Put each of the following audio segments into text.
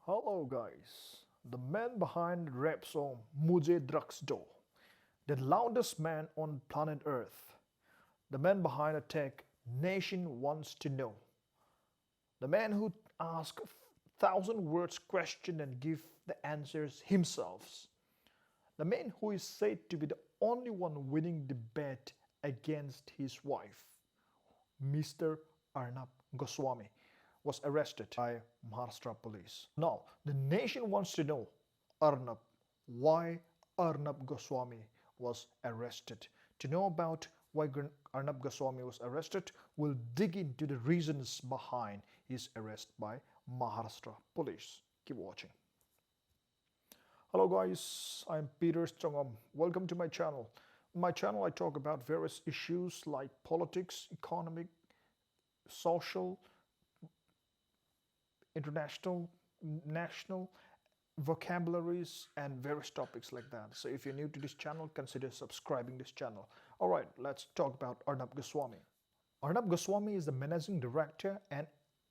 Hello guys, the man behind rap song Mujhe Drugs Do, the loudest man on planet Earth, the man behind a tech nation wants to know, the man who asks thousand words question and give the answers himself, the man who is said to be the only one winning the bet against his wife, Mr. Arnab Goswami, was arrested by Maharastra police. Now, the nation wants to know Arnab, why Arnab Goswami was arrested. To know about why Arnab Goswami was arrested, we'll dig into the reasons behind his arrest by Maharastra police. Keep watching. Hello guys, I'm Peter Strongom. Welcome to my channel. On my channel I talk about various issues like politics, economic, social, international, national, vocabularies and various topics like that. So if you're new to this channel, consider subscribing this channel. Alright, let's talk about Arnab Goswami. Arnab Goswami is the managing director and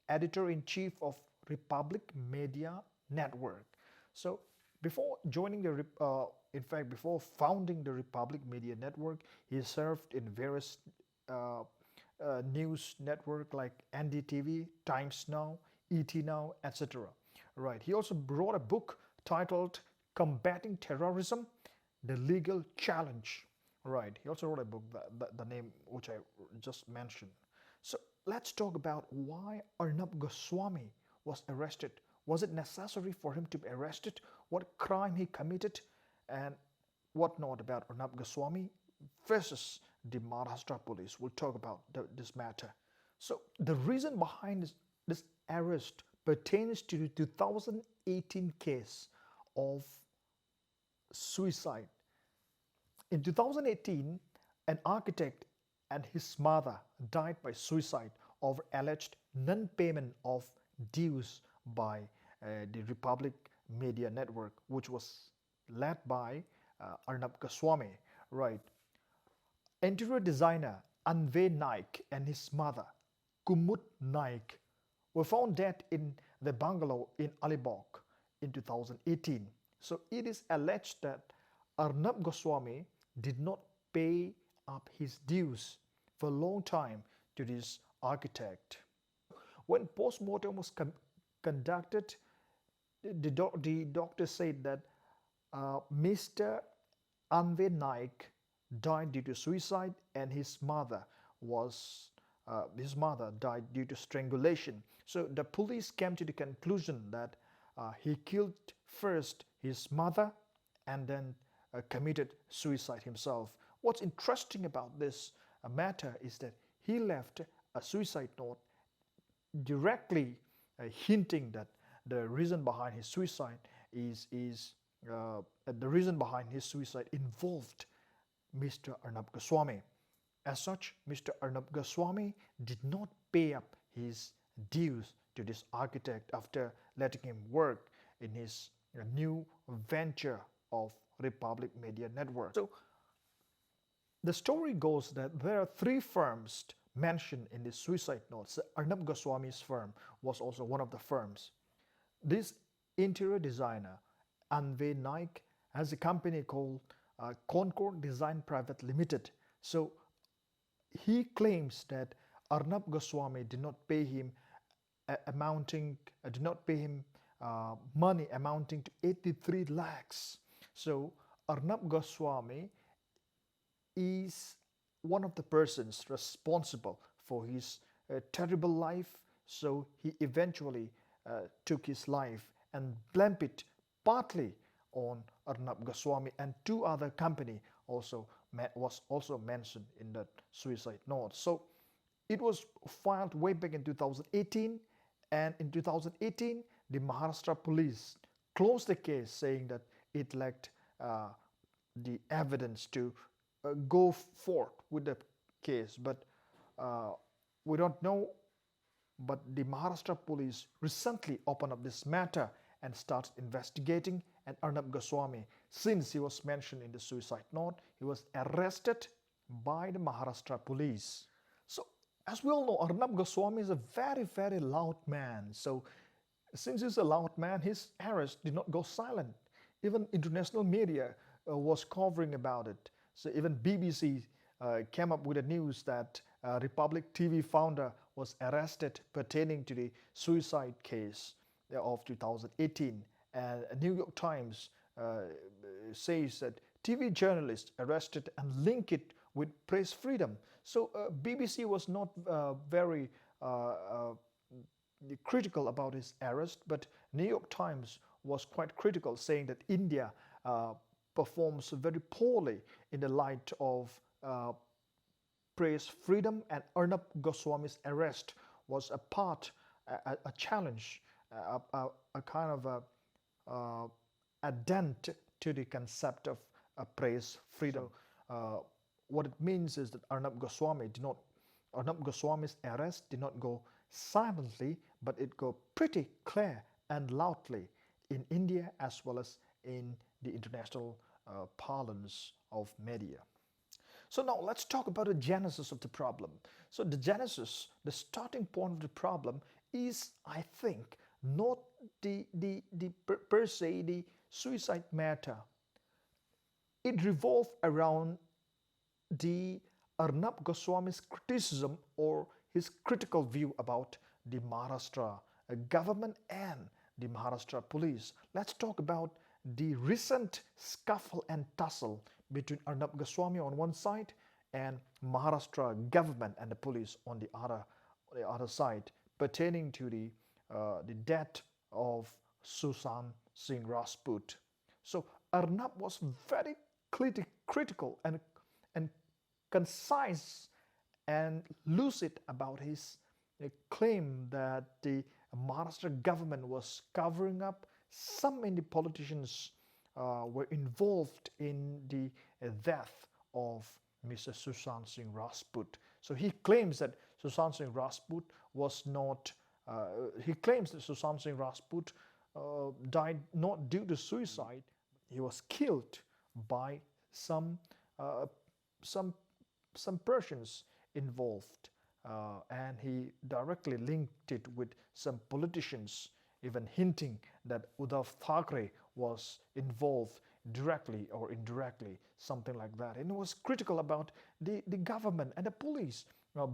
editor-in-chief of Republic Media Network. So before joining before founding the Republic Media Network, he served in various news network like NDTV, Times Now, ET Now, etc. Right. He also wrote a book titled Combating Terrorism, The Legal Challenge. Right. He also wrote a book, the name which I just mentioned. So let's talk about why Arnab Goswami was arrested. Was it necessary for him to be arrested? What crime he committed? And what not about Arnab Goswami versus the Maharashtra police. We'll talk about this matter. So the reason behind this arrest pertains to the 2018 case of suicide. In 2018, an architect and his mother died by suicide over alleged non-payment of dues by the Republic Media Network, which was led by Arnab Goswami. Right. Interior designer Anve Naik and his mother Kumud Naik were found dead in the bungalow in Alibag in 2018. So it is alleged that Arnab Goswami did not pay up his dues for a long time to this architect. When post-mortem was conducted, the doctor said that Mr. Anve Naik died due to suicide and his mother died due to strangulation. So the police came to the conclusion that he killed first his mother and then committed suicide himself. What's interesting about this matter is that he left a suicide note directly hinting that the reason behind his suicide involved Mr. Arnab Goswami. As such, Mr. Arnab Goswami did not pay up his dues to this architect after letting him work in his new venture of Republic Media Network. So the story goes that there are three firms mentioned in the suicide notes. Arnab Goswami's firm was also one of the firms. This interior designer, Anve Naik, has a company called Concord Design Private Limited. So he claims that Arnab Goswami did not pay him money amounting to 83 lakhs. So Arnab Goswami is one of the persons responsible for his terrible life. So he eventually took his life and blamed it partly on Arnab Goswami, and two other company was also mentioned in that suicide note. So it was filed way back in 2018, and in 2018 the Maharastra police closed the case, saying that it lacked the evidence to go forth with the case. But we don't know, but the Maharashtra police recently opened up this matter and started investigating, and Arnab Goswami, since he was mentioned in the suicide note, he was arrested by the Maharashtra police. So as we all know, Arnab Goswami is a very, very loud man. So Since he's a loud man, his arrest did not go silent. Even international media was covering about it. So even BBC came up with the news that Republic TV founder was arrested pertaining to the suicide case of 2018. And New York Times says that TV journalist arrested and link it with press freedom. So BBC was not very critical about his arrest, but New York Times was quite critical, saying that India performs very poorly in the light of press freedom, and Arnab Goswami's arrest was a challenge, a kind of a dent to the concept of press freedom. So, what it means is that Arnab Goswami's arrest did not go silently, but it go pretty clear and loudly in India as well as in the international parlance of media. So now let's talk about the genesis of the problem. So the genesis, the starting point of the problem is, I think, not the per se the suicide matter. It revolved around the Arnab Goswami's criticism or his critical view about the Maharastra government and the Maharastra police. Let's talk about the recent scuffle and tussle between Arnab Goswami on one side and Maharastra government and the police on the other side, pertaining to the death of Sushant Singh Rajput. So Arnab was very critical and concise and lucid about his claim that the Maharashtra government was covering up. Some Indian politicians were involved in the death of Mr. Sushant Singh Rajput. So he claims that Sushant Singh Rajput was not. He claims that Sushant Singh Rajput died not due to suicide. He was killed by some Persians involved, and he directly linked it with some politicians, even hinting that Uddhav Thackeray was involved directly or indirectly, something like that. And he was critical about the government and the police,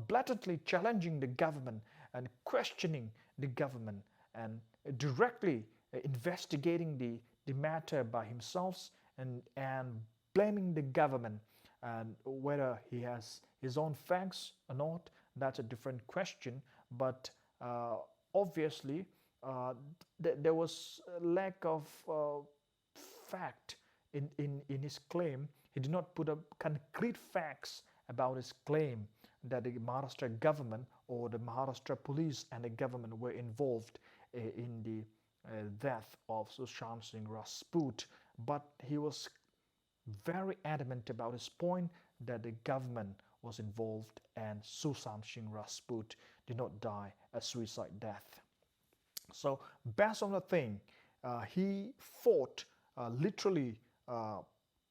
blatantly challenging the government and questioning the government and directly investigating the matter by himself and blaming the government. And whether he has his own facts or not, that's a different question. But obviously, there was a lack of fact in his claim. He did not put up concrete facts about his claim that the Maharashtra government or the Maharashtra police and the government were involved in the death of Sushant Singh Rajput. But he was very adamant about his point that the government was involved and Sushant Singh Rajput did not die a suicide death. So based on the thing, he literally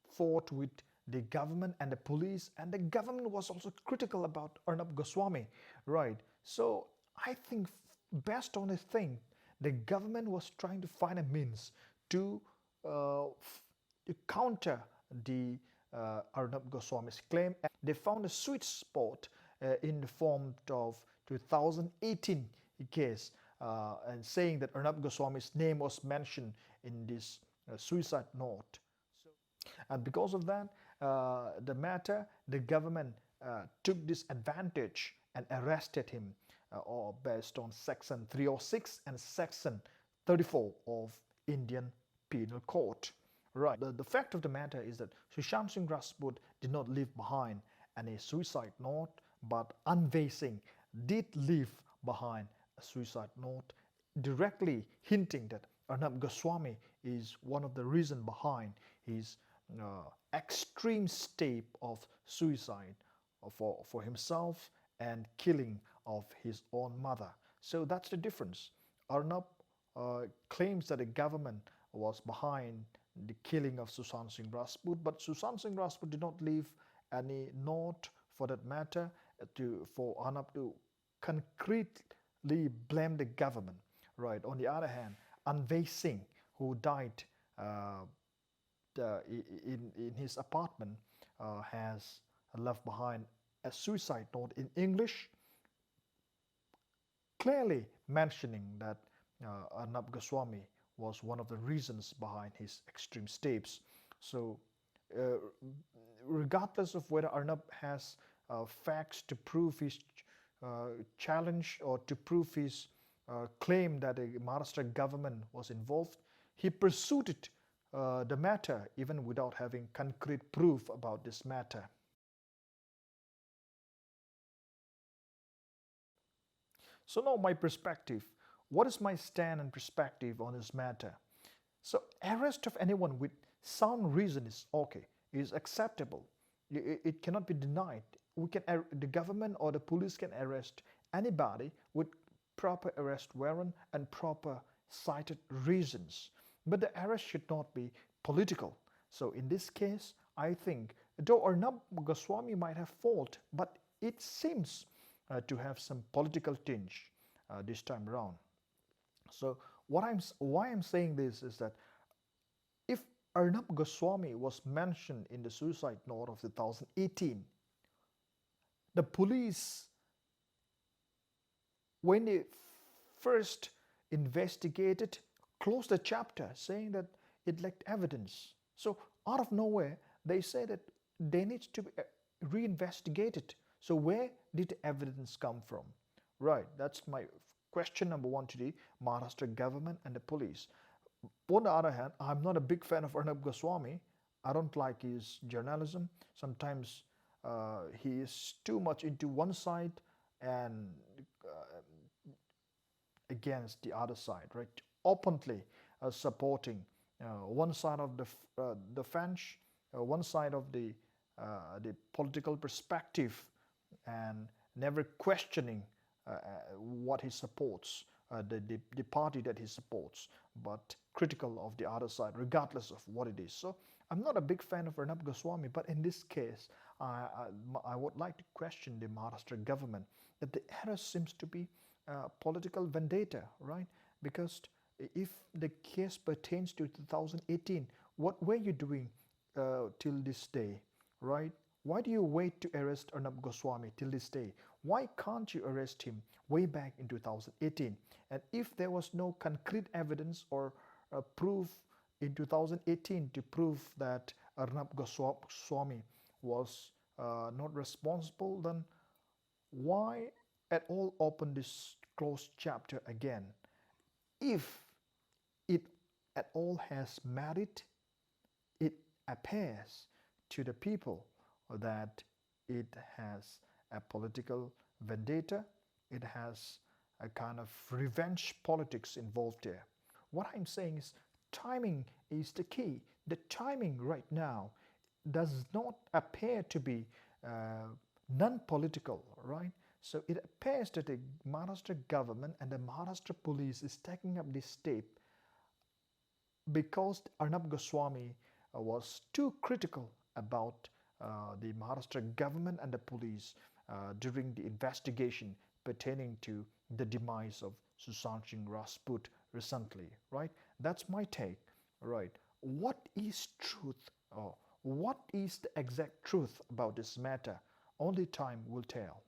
fought with the government and the police, and the government was also critical about Arnab Goswami, right? So I think based on the thing, the government was trying to find a means to counter the Arnab Goswami's claim. They found a sweet spot in the form of 2018 case, and saying that Arnab Goswami's name was mentioned in this suicide note. And because of that, the government took this advantage and arrested him based on Section 306 and Section 34 of Indian Penal Code. Right. The fact of the matter is that Sushant Singh Rajput did not leave behind any suicide note, but Anvay Singh did leave behind a suicide note, directly hinting that Arnab Goswami is one of the reasons behind his extreme step of suicide for himself and killing of his own mother. So that's the difference. Arnab claims that the government was behind the killing of Sushant Singh Rajput, but Sushant Singh Rajput did not leave any note, for that matter, for Arnab to concretely blame the government. Right. On the other hand, Anvay Singh, who died uh, in his apartment, has left behind a suicide note in English, clearly mentioning that Arnab Goswami was one of the reasons behind his extreme steps. So, uh, regardless of whether Arnab has facts to prove his challenge or to prove his claim that the Maharashtra government was involved, he pursued it, the matter even without having concrete proof about this matter. So now my perspective. What is my stand and perspective on this matter? So arrest of anyone with sound reason is okay, is acceptable. It cannot be denied. The government or the police can arrest anybody with proper arrest warrant and proper cited reasons. But the arrest should not be political. So in this case, I think, though Arnab Goswami might have fault, but it seems to have some political tinge this time around. So why I'm saying this is that if Arnab Goswami was mentioned in the suicide note of 2018, the police, when they first investigated, closed the chapter saying that it lacked evidence. So out of nowhere, they say that they need to be reinvestigated. So where did the evidence come from? Right, that's my question number one to the Maharashtra government and the police. On the other hand, I'm not a big fan of Arnab Goswami. I don't like his journalism. Sometimes he is too much into one side and against the other side, right? Openly supporting one side of the fence, one side of the political perspective, and never questioning what he supports, the party that he supports, but critical of the other side, regardless of what it is. So I'm not a big fan of Arnab Goswami, but in this case, I would like to question the Maharashtra government that the arrest seems to be political vendetta, right? Because if the case pertains to 2018, what were you doing till this day, right? Why do you wait to arrest Arnab Goswami till this day? Why can't you arrest him way back in 2018? And if there was no concrete evidence or proof in 2018 to prove that Arnab Goswami was not responsible, then why at all open this closed chapter again? If it at all has merit, it appears to the people that it has a political vendetta, it has a kind of revenge politics involved there. What I'm saying is timing is the key. The timing right now does not appear to be non-political, right? So it appears that the Maharashtra government and the Maharashtra police is taking up this step because Arnab Goswami was too critical about the Maharashtra government and the police during the investigation pertaining to the demise of Sushant Singh Rajput recently, right? That's my take, right? What is truth or what is the exact truth about this matter? Only time will tell.